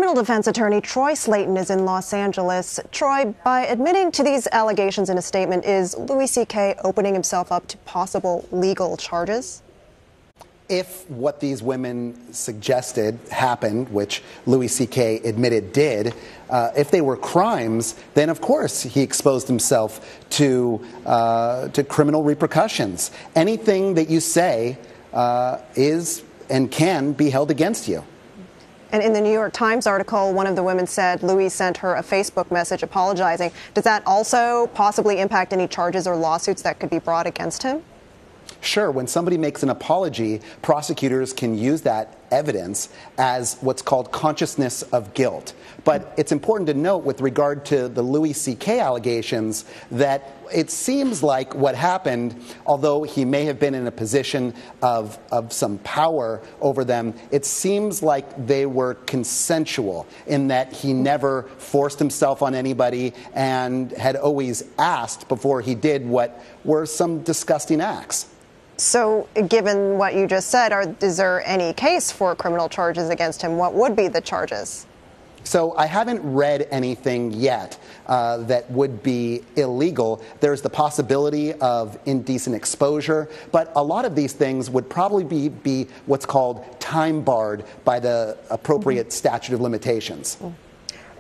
Criminal defense attorney Troy Slaten is in Los Angeles. Troy, by admitting to these allegations in a statement, is Louis C.K. opening himself up to possible legal charges? If what these women suggested happened, which Louis C.K. admitted did, if they were crimes, then of course he exposed himself to criminal repercussions. Anything that you say is and can be held against you. And in the New York Times article, one of the women said Louis sent her a Facebook message apologizing. Does that also possibly impact any charges or lawsuits that could be brought against him? Sure. When somebody makes an apology, prosecutors can use that evidence as what's called consciousness of guilt. But it's important to note with regard to the Louis C.K. allegations that it seems like what happened, although he may have been in a position of some power over them, it seems like they were consensual in that he never forced himself on anybody and had always asked before he did what were some disgusting acts. So, given what you just said, is there any case for criminal charges against him? What would be the charges? So I haven't read anything yet that would be illegal. There's the possibility of indecent exposure, but a lot of these things would probably be what's called time barred by the appropriate statute of limitations.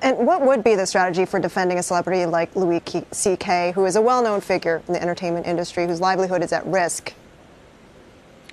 And what would be the strategy for defending a celebrity like Louis C.K., who is a well-known figure in the entertainment industry, whose livelihood is at risk?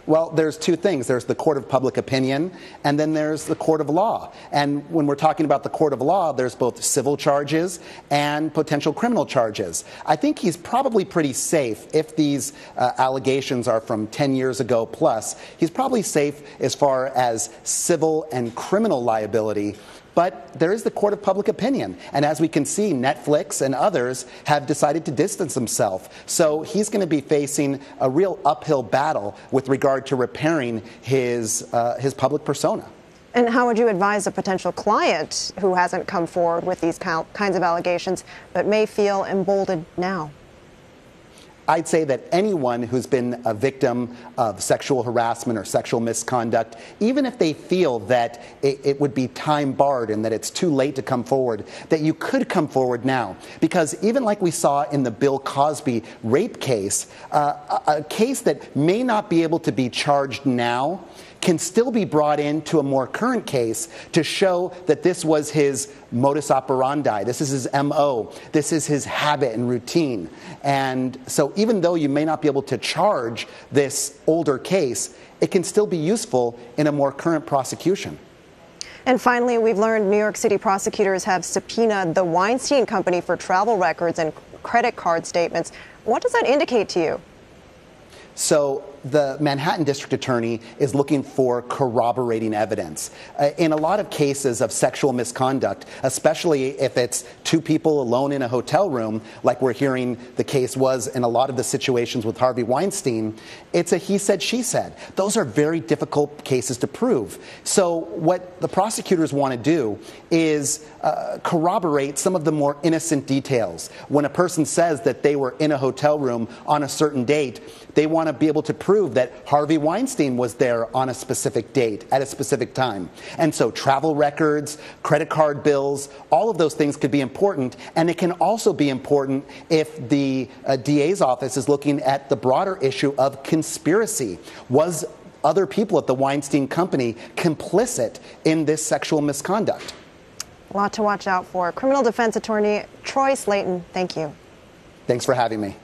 Well, there's two things. There's the court of public opinion, and then there's the court of law. And when we're talking about the court of law, there's both civil charges and potential criminal charges. I think he's probably pretty safe if these allegations are from 10 years ago plus. He's probably safe as far as civil and criminal liability. But there is the court of public opinion. And as we can see, Netflix and others have decided to distance themselves. So he's going to be facing a real uphill battle with regard to repairing his public persona. And how would you advise a potential client who hasn't come forward with these kinds of allegations but may feel emboldened now? I'd say that anyone who's been a victim of sexual harassment or sexual misconduct, even if they feel that it would be time barred and that it's too late to come forward, that you could come forward now. Because even like we saw in the Bill Cosby rape case, a case that may not be able to be charged now can still be brought into a more current case to show that this was his modus operandi, this is his MO, this is his habit and routine. And so even though you may not be able to charge this older case, it can still be useful in a more current prosecution. And finally, we've learned New York City prosecutors have subpoenaed the Weinstein Company for travel records and credit card statements. What does that indicate to you? So the Manhattan District Attorney is looking for corroborating evidence. In a lot of cases of sexual misconduct, especially if it's two people alone in a hotel room, like we're hearing the case was in a lot of the situations with Harvey Weinstein, it's a he said, she said. Those are very difficult cases to prove. So what the prosecutors want to do is corroborate some of the more innocent details. When a person says that they were in a hotel room on a certain date, they want to be able to prove that Harvey Weinstein was there on a specific date at a specific time. And so travel records, credit card bills, all of those things could be important. And it can also be important if the DA's office is looking at the broader issue of conspiracy. Was other people at the Weinstein Company complicit in this sexual misconduct? A lot to watch out for. Criminal defense attorney Troy Slaten, thank you. Thanks for having me.